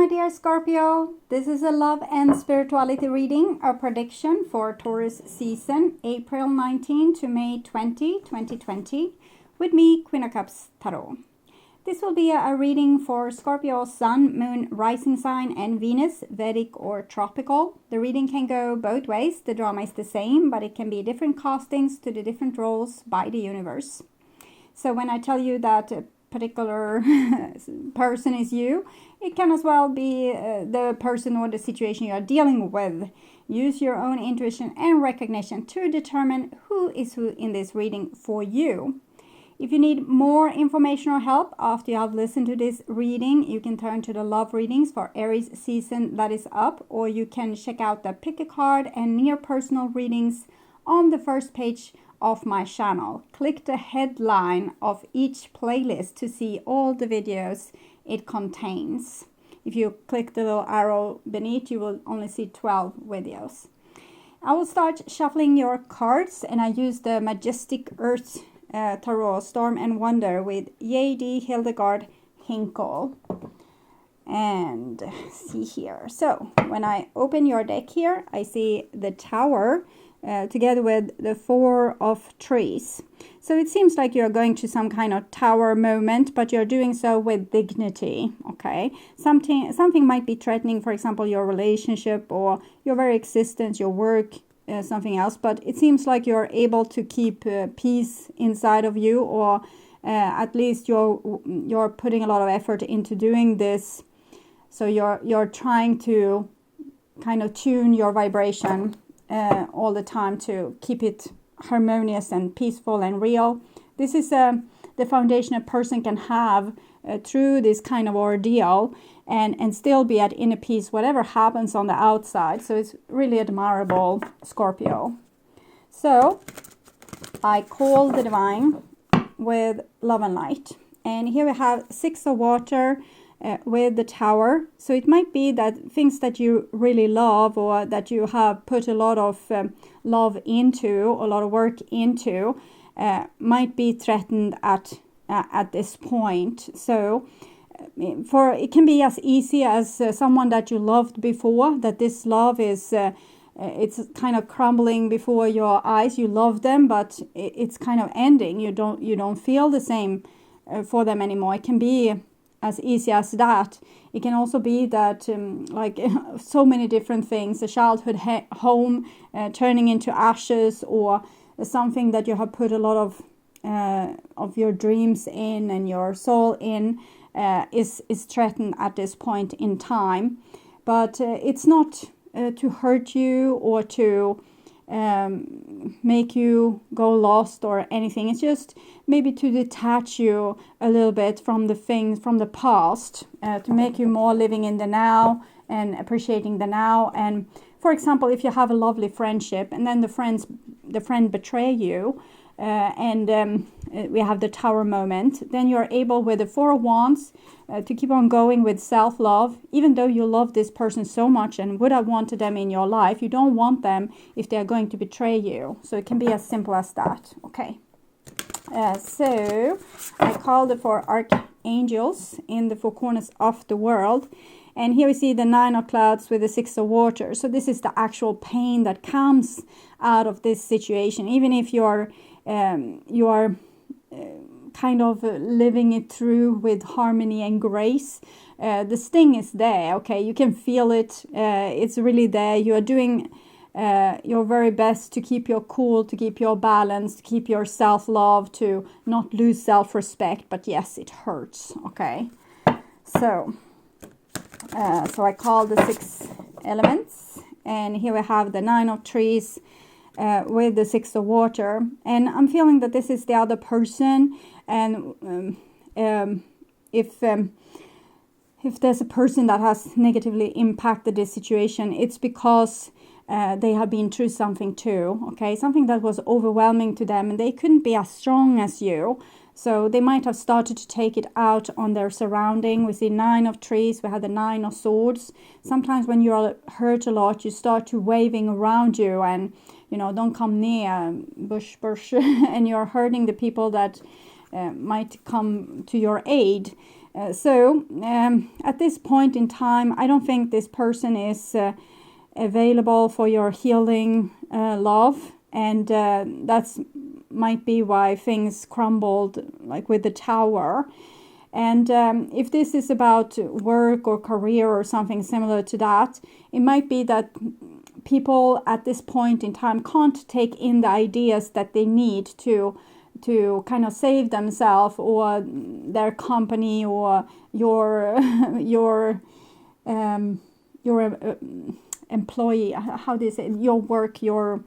my dear Scorpio. This is a love and spirituality reading, a prediction for Taurus season, April 19 to May 20, 2020, with me, Queen of Cups Tarot. This will be a reading for Scorpio, Sun, Moon, Rising sign, and Venus, Vedic or tropical. The reading can go both ways. The drama is the same, but it can be different castings to the different roles by the universe. So when I tell you that a particular person is you, it can as well be the person or the situation you are dealing with. Use your own intuition and recognition to determine who is who in this reading for you. If you need more information or help after you have listened to this reading, you can turn to the love readings for Aries season that is up, or you can check out the pick a card and near personal readings on the first page of my channel. Click the headline of each playlist to see all the videos it contains. If you click the little arrow beneath, you will only see 12 videos. I will start shuffling your cards, and I use the Majestic Earth Tarot Storm and Wonder with HILDEGARD, HINKEL. And see here. So when I open your deck here, I see the Tower together with the Four of Trees. So it seems like you're going to some kind of tower moment, but you're doing so with dignity, okay? Something might be threatening, for example, your relationship or your very existence, your work, something else. But it seems like you're able to keep peace inside of you, or at least you're putting a lot of effort into doing this. So you're trying to kind of tune your vibration all the time to keep it harmonious and peaceful and real. This is the foundation a person can have through this kind of ordeal and still be at inner peace whatever happens on the outside. So it's really admirable, Scorpio. So I call the divine with love and light, and here we have Six of Water with the Tower. So it might be that things that you really love, or that you have put a lot of love into, a lot of work into, might be threatened at this point. So it can be as easy as someone that you loved before, that this love is it's kind of crumbling before your eyes. You love them, but it's kind of ending. You don't feel the same for them anymore. It can be as easy as that. It can also be that like so many different things, a childhood home turning into ashes, or something that you have put a lot of your dreams in and your soul in is threatened at this point in time. But it's not to hurt you or to make you go lost or anything. It's just maybe to detach you a little bit from the things from the past, to make you more living in the now and appreciating the now. And for example, if you have a lovely friendship and then the friend betray you, and we have the Tower moment, then you're able with the Four of Wands to keep on going with self-love. Even though you love this person so much and would have wanted them in your life, you don't want them if they're going to betray you. So it can be as simple as that. Okay. So I call the four archangels in the four corners of the world. And here we see the Nine of Clouds with the Six of Water. So this is the actual pain that comes out of this situation. Even if you are kind of living it through with harmony and grace, the sting is there, okay? You can feel it. It's really there. You are doing your very best to keep your cool, to keep your balance, to keep your self-love, to not lose self-respect. But yes, it hurts, okay? So I call the six elements, and here we have the Nine of Trees with the Six of Water, and I'm feeling that this is the other person. And if there's a person that has negatively impacted this situation, it's because they have been through something too, okay? Something that was overwhelming to them, and they couldn't be as strong as you. So they might have started to take it out on their surrounding. We see Nine of Trees, we have the Nine of Swords. Sometimes when you're hurt a lot, you start to waving around you and, you know, don't come near, bush, and you're hurting the people that might come to your aid. At this point in time, I don't think this person is available for your healing love, and that's might be why things crumbled, like with the Tower. And if this is about work or career or something similar to that, it might be that people at this point in time can't take in the ideas that they need to kind of save themselves or their company or your employee. How do you say it? Your work, your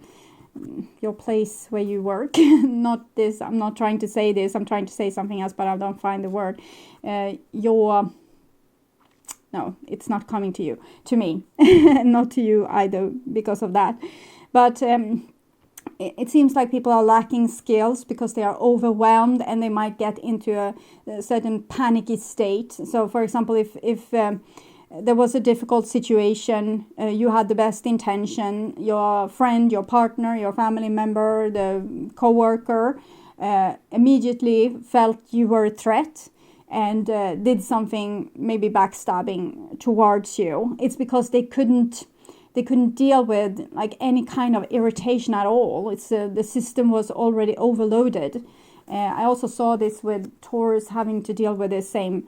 place where you work. Not this. I'm not trying to say this. I'm trying to say something else, but I don't find the word. No, it's not coming to you, to me, not to you either because of that. But it seems like people are lacking skills because they are overwhelmed and they might get into a certain panicky state. So, for example, if there was a difficult situation, you had the best intention, your friend, your partner, your family member, the co-worker immediately felt you were a threat and did something, maybe backstabbing towards you. It's because they couldn't deal with like any kind of irritation at all. It's the system was already overloaded. I also saw this with Taurus having to deal with the same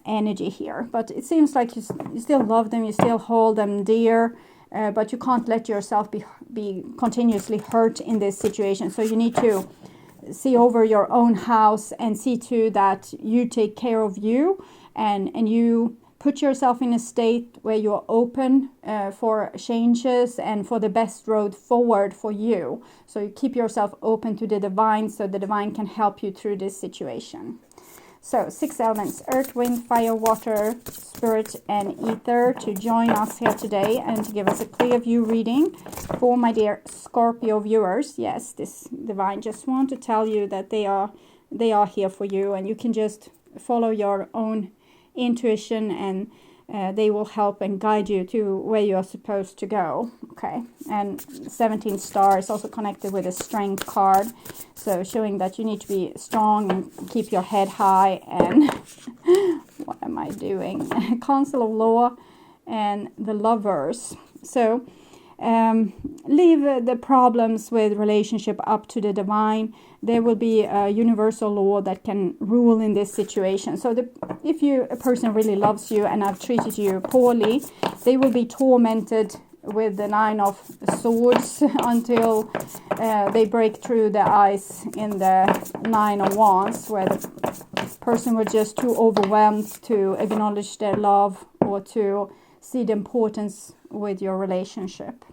energy here, but it seems like you still love them, you still hold them dear, but you can't let yourself be continuously hurt in this situation. So you need to see over your own house and see to that you take care of you, and you put yourself in a state where you're open for changes and for the best road forward for you. So you keep yourself open to the divine, so the divine can help you through this situation. So 6 elements, earth, wind, fire, water, spirit, and ether, to join us here today and to give us a clear view reading for my dear Scorpio viewers. Yes, this divine just want to tell you that they are here for you, and you can just follow your own intuition, and they will help and guide you to where you are supposed to go. Okay, and 17 star is also connected with a strength card, so showing that you need to be strong and keep your head high. And what am I doing? Council of Law and the Lovers. So leave the problems with relationship up to the divine. There will be a universal law that can rule in this situation. So if a person really loves you and have treated you poorly, they will be tormented with the 9 of Swords until they break through the ice in the 9 of Wands, where the person was just too overwhelmed to acknowledge their love or to see the importance with your relationship.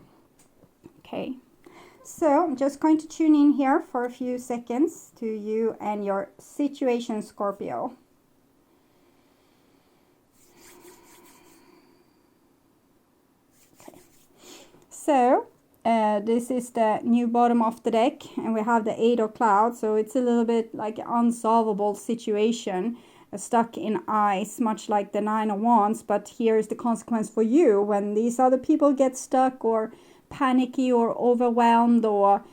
Okay, so I'm just going to tune in here for a few seconds to you and your situation, Scorpio. Okay, so this is the new bottom of the deck, and we have the 8 of Clouds, so it's a little bit like an unsolvable situation, stuck in ice, much like the 9 of Wands. But here's the consequence for you when these other people get stuck or panicky or overwhelmed or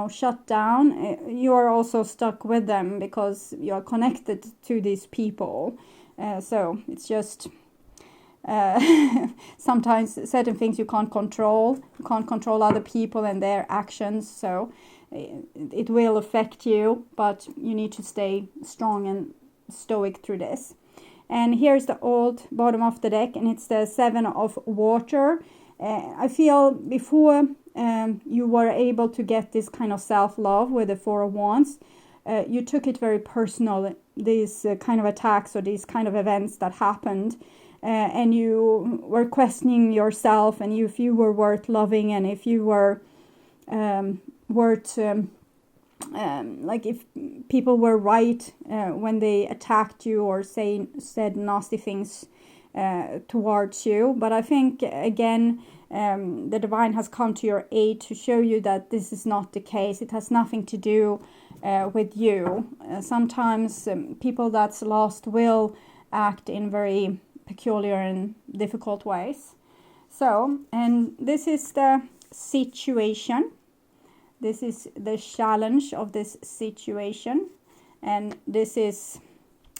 shut down. You are also stuck with them because you are connected to these people. So it's just sometimes certain things you can't control. You can't control other people and their actions, so it will affect you, but you need to stay strong and stoic through this. And here's the old bottom of the deck, and it's the 7 of Water. I feel before you were able to get this kind of self-love with the 4 of Wands, you took it very personal, these kind of attacks or these kind of events that happened, and you were questioning yourself and if you were worth loving, and if you were worth like if people were right when they attacked you or said nasty things towards you. But I think again the divine has come to your aid to show you that this is not the case. It has nothing to do with you. Sometimes people that's lost will act in very peculiar and difficult ways. So, and this is the situation. This is the challenge of this situation, and this is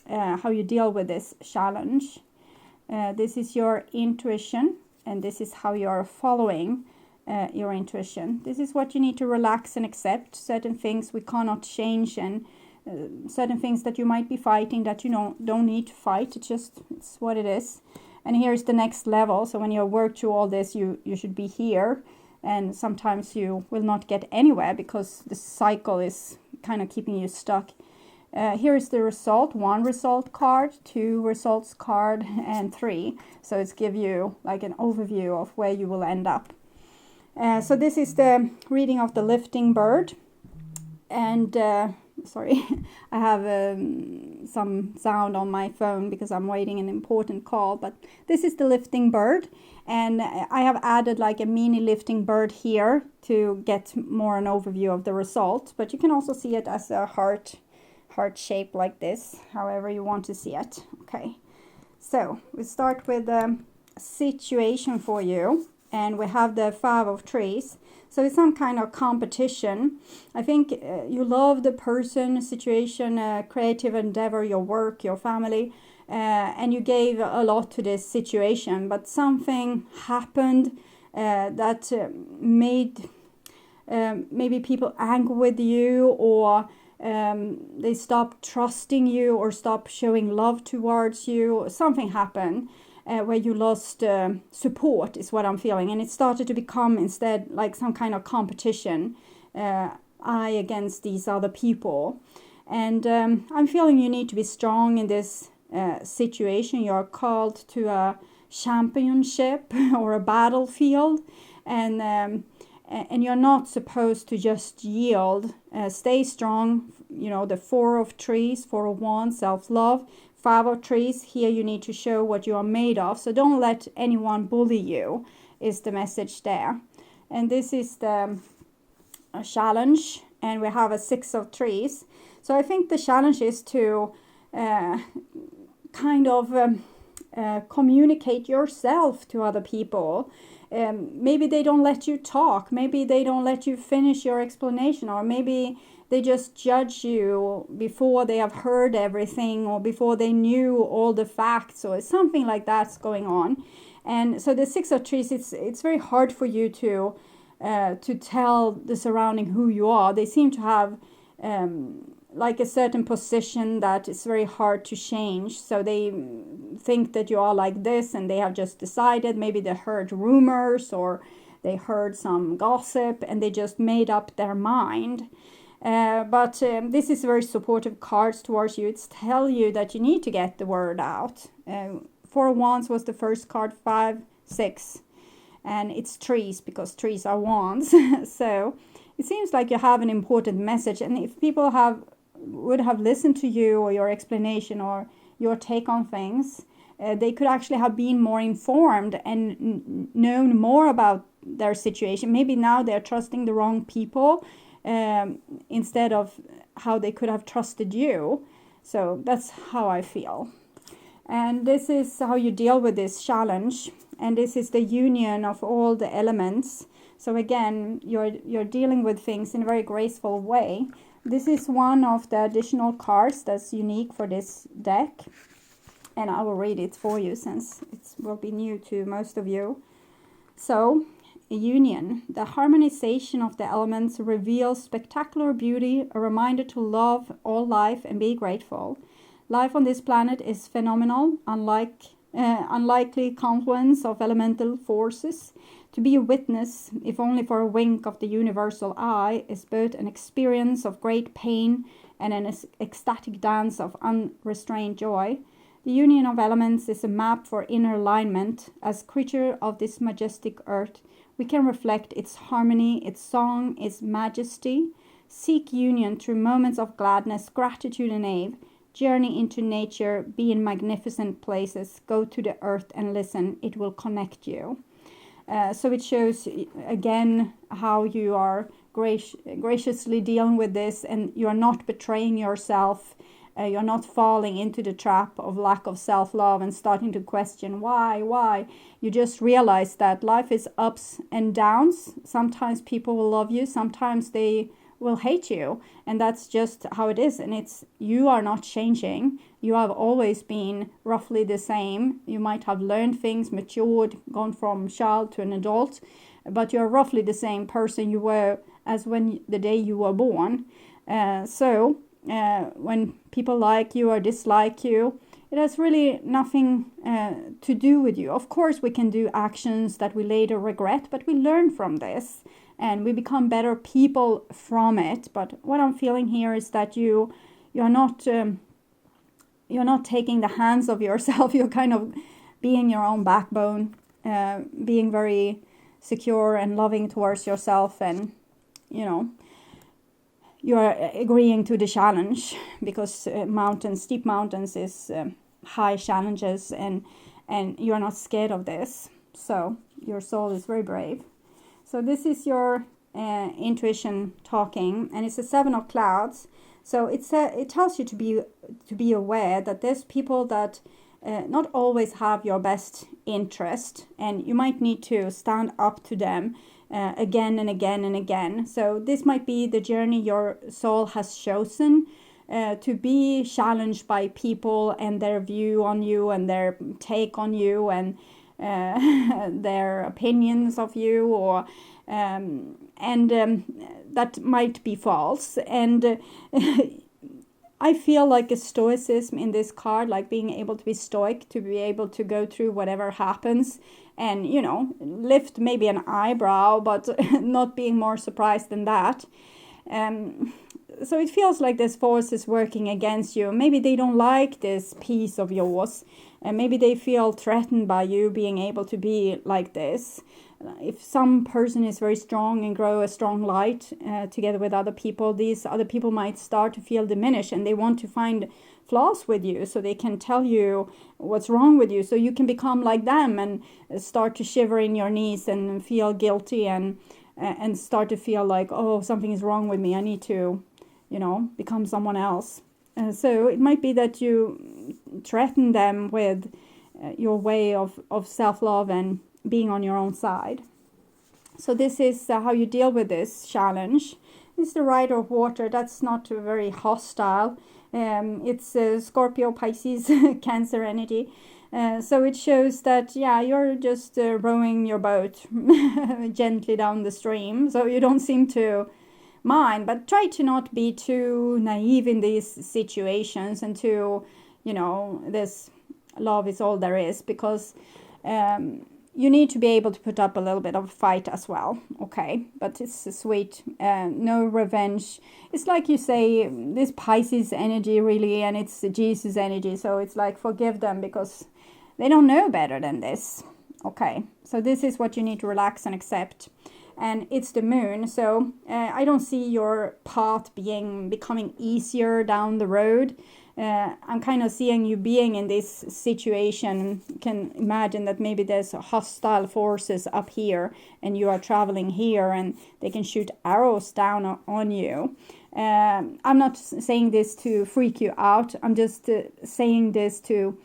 how you deal with this challenge. This is your intuition, and this is how you are following your intuition. This is what you need to relax and accept. Certain things we cannot change, and certain things that you might be fighting that you don't need to fight. It's what it is. And here's the next level. So when you work through all this, you should be here. And sometimes you will not get anywhere because the cycle is kind of keeping you stuck. Here is the result. 1 result card, 2 results card, and 3. So it's give you like an overview of where you will end up. So this is the reading of the lifting bird. And sorry, I have some sound on my phone because I'm waiting an important call. But this is the lifting bird. And I have added like a mini lifting bird here to get more an overview of the result. But you can also see it as a heart shape like this, however you want to see it. Okay, so we start with a situation for you. And we have the 5 of trees. So it's some kind of competition. I think you love the person, situation, creative endeavor, your work, your family. And you gave a lot to this situation. But something happened that made maybe people angry with you, or they stopped trusting you or stopped showing love towards you. Something happened. Where you lost support is what I'm feeling. And it started to become instead like some kind of competition, I against these other people. And I'm feeling you need to be strong in this situation. You're called to a championship or a battlefield. And you're not supposed to just yield. Stay strong. You know, the 4 of trees, 4 of wands, self-love. 5 of trees, here you need to show what you are made of. So don't let anyone bully you, is the message there. And this is the challenge. And we have a 6 of trees. So I think the challenge is to kind of communicate yourself to other people. Maybe they don't let you talk. Maybe they don't let you finish your explanation. Or maybe they just judge you before they have heard everything, or before they knew all the facts, or something like that's going on. And so the 6 of trees, it's very hard for you to tell the surrounding who you are. They seem to have like a certain position that is very hard to change. So they think that you are like this, and they have just decided. Maybe they heard rumors, or they heard some gossip, and they just made up their mind. But this is very supportive cards towards you. It's tell you that you need to get the word out. 4 of wands was the first card, 5, 6. And it's trees, because trees are wands. So it seems like you have an important message. And if people would have listened to you, or your explanation, or your take on things, they could actually have been more informed and known more about their situation. Maybe now they're trusting the wrong people. Instead of how they could have trusted you. So that's how I feel. And this is how you deal with this challenge. And this is the union of all the elements. So again, you're dealing with things in a very graceful way. This is one of the additional cards that's unique for this deck. And I will read it for you, since it will be new to most of you. So, union. The harmonization of the elements reveals spectacular beauty, a reminder to love all life and be grateful. Life on this planet is phenomenal, unlikely confluence of elemental forces. To be a witness, if only for a wink of the universal eye, is both an experience of great pain and an ecstatic dance of unrestrained joy. The union of elements is a map for inner alignment. As creature of this majestic earth, we can reflect its harmony, its song, its majesty. Seek union through moments of gladness, gratitude, and awe. Journey into nature, be in magnificent places, go to the earth and listen. It will connect you. So it shows, again, how you are graciously dealing with this, and you are not betraying yourself. You're not falling into the trap of lack of self-love and starting to question why. You just realize that life is ups and downs. Sometimes people will love you. Sometimes they will hate you, and that's just how it is. And you are not changing. You have always been roughly the same. You might have learned things, matured, gone from child to an adult, but you're roughly the same person you were as when the day you were born. So when people like you or dislike you, it has really nothing to do with you. Of course, we can do actions that we later regret, but we learn from this and we become better people from it. But what I'm feeling here is that you're not taking the hands of yourself. You're kind of being your own backbone, being very secure and loving towards yourself, and you are agreeing to the challenge, because steep mountains is high challenges, and you're not scared of this. So your soul is very brave. So this is your intuition talking, and it's a 7 of clouds. So it tells you to be aware that there's people that not always have your best interest, and you might need to stand up to them again and again and again. So this might be the journey your soul has chosen, to be challenged by people and their view on you and their take on you and their opinions of you, or that might be false. And I feel like a stoicism in this card, like being able to be stoic, to be able to go through whatever happens and, lift maybe an eyebrow, but not being more surprised than that. So it feels like this force is working against you. Maybe they don't like this piece of yours, and maybe they feel threatened by you being able to be like this. If some person is very strong and grow a strong light together with other people, these other people might start to feel diminished, and they want to find flaws with you so they can tell you what's wrong with you, so you can become like them and start to shiver in your knees and feel guilty and start to feel like, oh, something is wrong with me, I need to become someone else. So it might be that you threaten them with your way of self-love and being on your own side. So this is how you deal with this challenge. This is the Rider of Water. That's not very hostile. It's Scorpio, Pisces, Cancer energy. So it shows that, you're just rowing your boat gently down the stream. So you don't seem to mind, but try to not be too naive in these situations and to, this love is all there is, because you need to be able to put up a little bit of a fight as well, okay? But it's sweet, no revenge. It's like you say, this Pisces energy really, and it's Jesus energy, so it's like forgive them because they don't know better than this, okay? So this is what you need to relax and accept. And it's the moon, so I don't see your path becoming easier down the road. I'm kind of seeing you being in this situation. You can imagine that maybe there's hostile forces up here and you are traveling here and they can shoot arrows down on you. I'm not saying this to freak you out. I'm just saying this to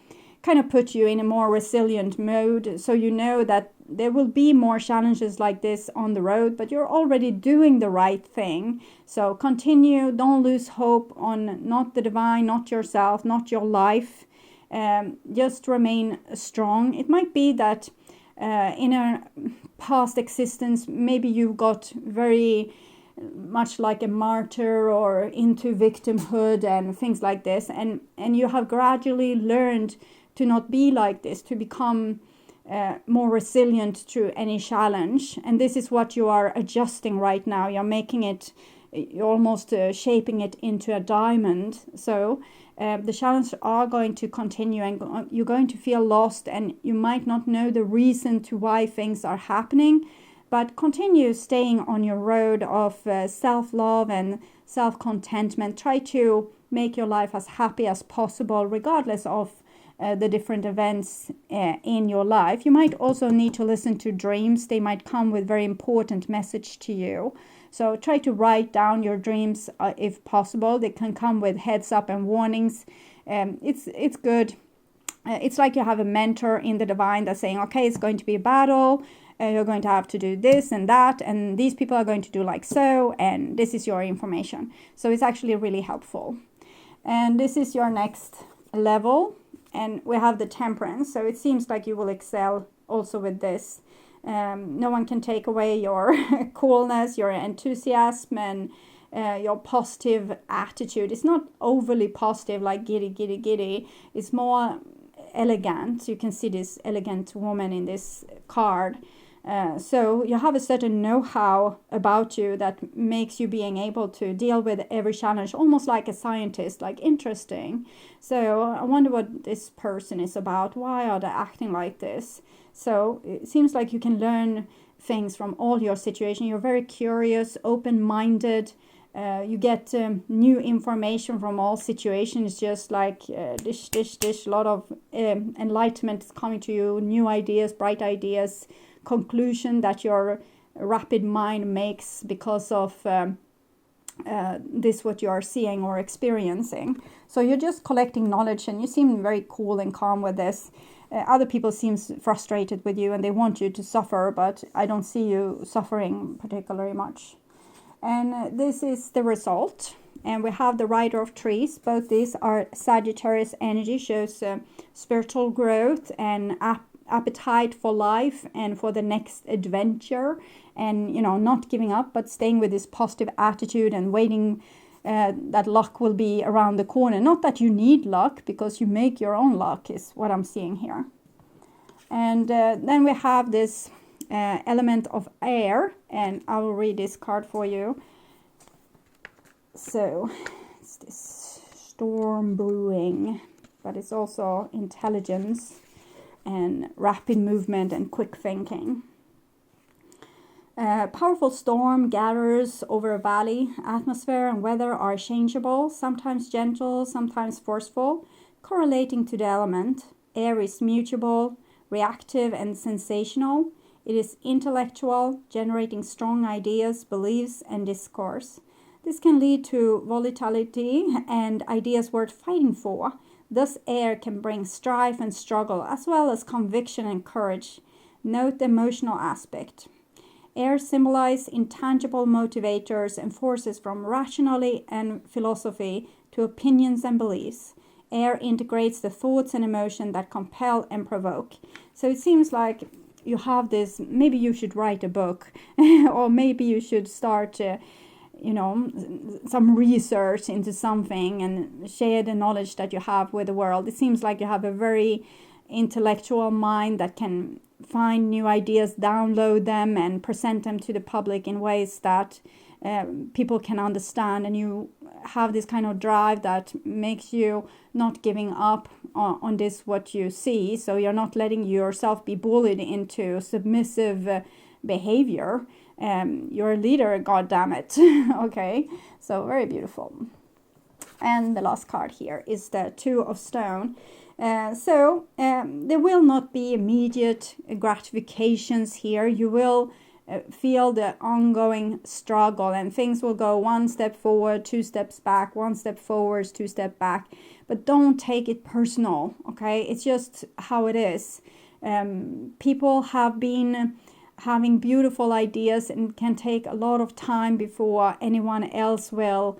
kind of put you in a more resilient mode, so you know that there will be more challenges like this on the road, but you're already doing the right thing. So continue, don't lose hope on not the divine, not yourself, not your life. Just remain strong. It might be that in a past existence, maybe you got very much like a martyr or into victimhood and things like this, and you have gradually learned to not be like this, to become more resilient to any challenge. And this is what you are adjusting right now. You're making it, you're almost shaping it into a diamond. So the challenges are going to continue, and you're going to feel lost, and you might not know the reason to why things are happening, but continue staying on your road of self-love and self-contentment. Try to make your life as happy as possible, regardless of the different events in your life. You might also need to listen to dreams. They might come with very important message to you. So try to write down your dreams if possible. They can come with heads up and warnings. It's good. It's like you have a mentor in the divine that's saying, okay, it's going to be a battle. you're going to have to do this and that, and these people are going to do like so, and this is your information. So it's actually really helpful. And this is your next level, and we have the temperance. So it seems like you will excel also with this. No one can take away your coolness, your enthusiasm, and your positive attitude. It's not overly positive like giddy, giddy, giddy. It's more elegant. You can see this elegant woman in this card. So you have a certain know-how about you that makes you being able to deal with every challenge, almost like a scientist, like interesting. So I wonder what this person is about. Why are they acting like this? So it seems like you can learn things from all your situations. You're very curious, open-minded. You get new information from all situations, just like dish. A lot of enlightenment is coming to you, new ideas, bright ideas, conclusion that your rapid mind makes because of this, what you are seeing or experiencing. So you're just collecting knowledge, and you seem very cool and calm with this. Other people seem frustrated with you and they want you to suffer, but I don't see you suffering particularly much. And this is the result. And we have the Rider of Trees. Both these are Sagittarius energy, shows spiritual growth and appetite for life and for the next adventure. And, you know, not giving up, but staying with this positive attitude and waiting that luck will be around the corner. Not that you need luck, because you make your own luck, is what I'm seeing here. And then we have this element of air, and I will read this card for you. So it's this storm brewing, but it's also intelligence and rapid movement and quick thinking. Powerful storm gathers over a valley. Atmosphere and weather are changeable, sometimes gentle, sometimes forceful, correlating to the element. Air is mutable, reactive and sensational. It is intellectual, generating strong ideas, beliefs, and discourse. This can lead to volatility and ideas worth fighting for. Thus, air can bring strife and struggle, as well as conviction and courage. Note the emotional aspect. Air symbolizes intangible motivators and forces from rationality and philosophy to opinions and beliefs. Air integrates the thoughts and emotions that compel and provoke. So it seems like you have this, maybe you should write a book, or maybe you should start, some research into something and share the knowledge that you have with the world. It seems like you have a very intellectual mind that can find new ideas, download them, and present them to the public in ways that people can understand. And you have this kind of drive that makes you not giving up on this, what you see. So you're not letting yourself be bullied into submissive behavior. You're a leader, God damn it. Okay, so very beautiful. And the last card here is the Two of Stone. So there will not be immediate gratifications here. You will feel the ongoing struggle, and things will go one step forward, two steps back, one step forward, two steps back. But don't take it personal, okay? It's just how it is. People have been having beautiful ideas, and can take a lot of time before anyone else will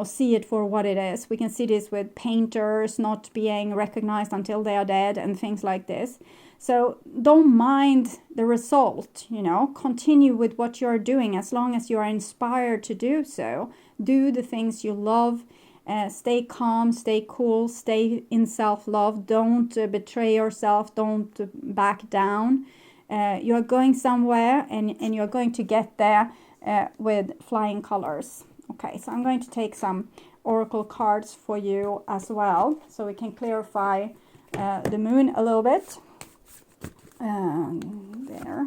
see it for what it is. We can see this with painters not being recognized until they are dead and things like this. So don't mind the result, continue with what you're doing as long as you are inspired to do so. Do the things you love. Stay calm, stay cool, stay in self-love. Don't betray yourself. Don't back down. You're going somewhere, and you're going to get there with flying colors. Okay, so I'm going to take some oracle cards for you as well, so we can clarify the moon a little bit. There.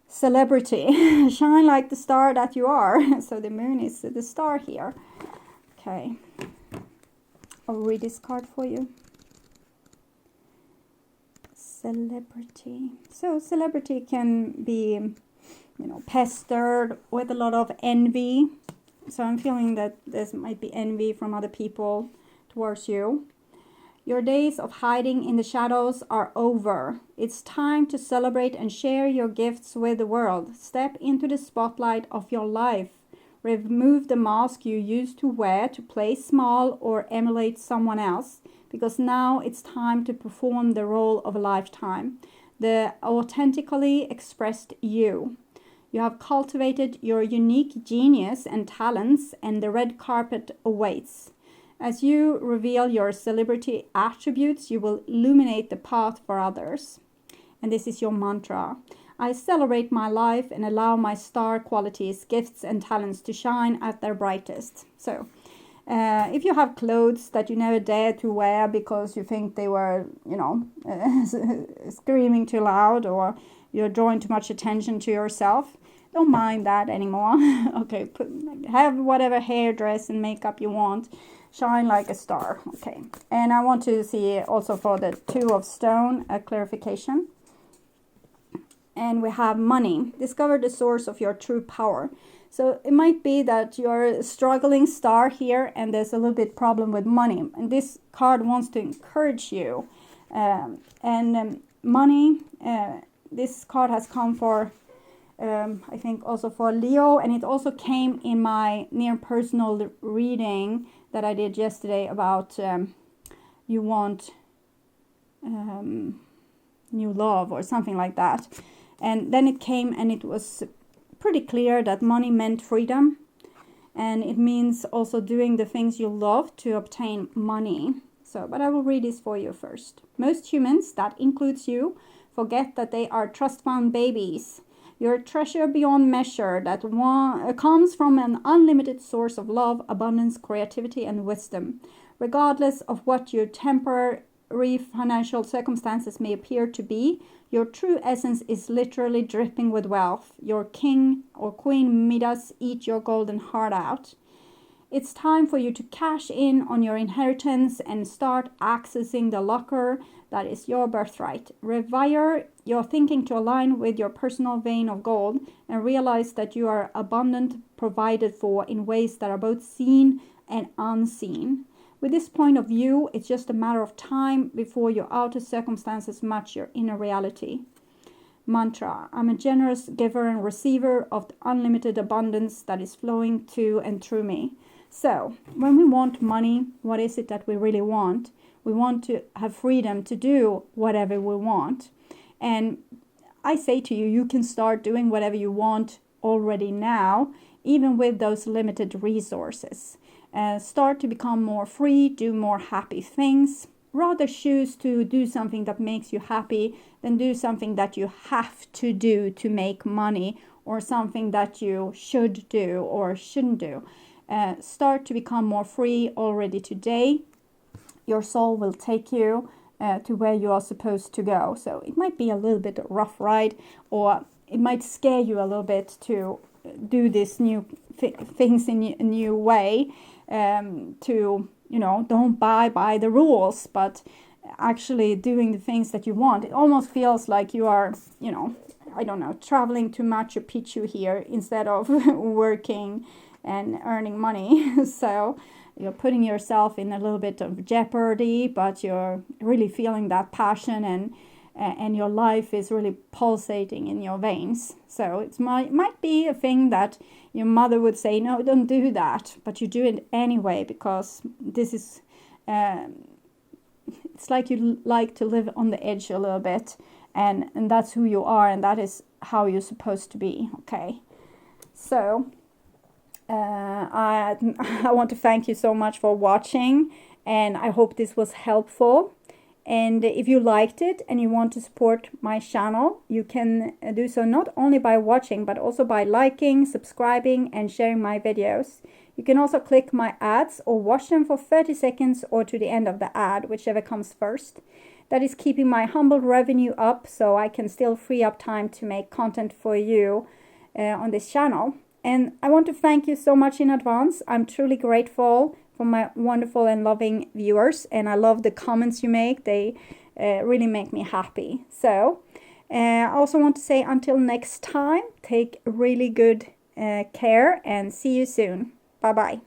Celebrity. Shine like the star that you are. So the moon is the star here. Okay. I'll read this card for you. Celebrity. So celebrity can be pestered with a lot of envy. So I'm feeling that there might be envy from other people towards you. Your days of hiding in the shadows are over. It's time to celebrate and share your gifts with the world. Step into the spotlight of your life. Remove the mask you used to wear to play small or emulate someone else, because now it's time to perform the role of a lifetime, the authentically expressed you. You have cultivated your unique genius and talents, and the red carpet awaits. As you reveal your celebrity attributes, you will illuminate the path for others. And this is your mantra. I celebrate my life and allow my star qualities, gifts, and talents to shine at their brightest. So, if you have clothes that you never dare to wear because you think they were, screaming too loud, or you're drawing too much attention to yourself, don't mind that anymore. Okay, have whatever hair, dress, and makeup you want. Shine like a star. Okay, and I want to see also for the Two of Stone a clarification. And we have money. Discover the source of your true power. So it might be that you're a struggling star here and there's a little bit problem with money. And this card wants to encourage you. Money, this card has come for, I think also for Leo. And it also came in my near personal reading that I did yesterday about you want new love or something like that. And then it came and it was pretty clear that money meant freedom. And it means also doing the things you love to obtain money. So, but I will read this for you first. Most humans, that includes you, forget that they are trust fund babies. You're a treasure beyond measure that comes from an unlimited source of love, abundance, creativity, and wisdom. Regardless of what your temporary financial circumstances may appear to be, your true essence is literally dripping with wealth. Your king or queen Midas eat your golden heart out. It's time for you to cash in on your inheritance and start accessing the locker that is your birthright. Rewire your thinking to align with your personal vein of gold and realize that you are abundant, provided for in ways that are both seen and unseen. With this point of view, it's just a matter of time before your outer circumstances match your inner reality. Mantra. I'm a generous giver and receiver of the unlimited abundance that is flowing to and through me. So, when we want money, what is it that we really want? We want to have freedom to do whatever we want. And I say to you, you can start doing whatever you want already now, even with those limited resources. Start to become more free, do more happy things. Rather choose to do something that makes you happy than do something that you have to do to make money, or something that you should do or shouldn't do. Start to become more free already today. Your soul will take you to where you are supposed to go. So it might be a little bit rough ride, or it might scare you a little bit to do this new things in a new way. Don't buy the rules, but actually doing the things that you want. It almost feels like you are, traveling to Machu Picchu here instead of working and earning money. So you're putting yourself in a little bit of jeopardy, but you're really feeling that passion, and your life is really pulsating in your veins. So it might be a thing that your mother would say, no, don't do that, but you do it anyway, because this is, it's like you like to live on the edge a little bit, and that's who you are, and that is how you're supposed to be, okay? So, I want to thank you so much for watching, and I hope this was helpful. And if you liked it and you want to support my channel, you can do so not only by watching, but also by liking, subscribing, and sharing my videos. You can also click my ads or watch them for 30 seconds or to the end of the ad, whichever comes first. That is keeping my humble revenue up, so I can still free up time to make content for you on this channel. And I want to thank you so much in advance. I'm truly grateful for my wonderful and loving viewers, and I love the comments you make. They really make me happy. So I also want to say until next time, take really good care, and see you soon. Bye bye.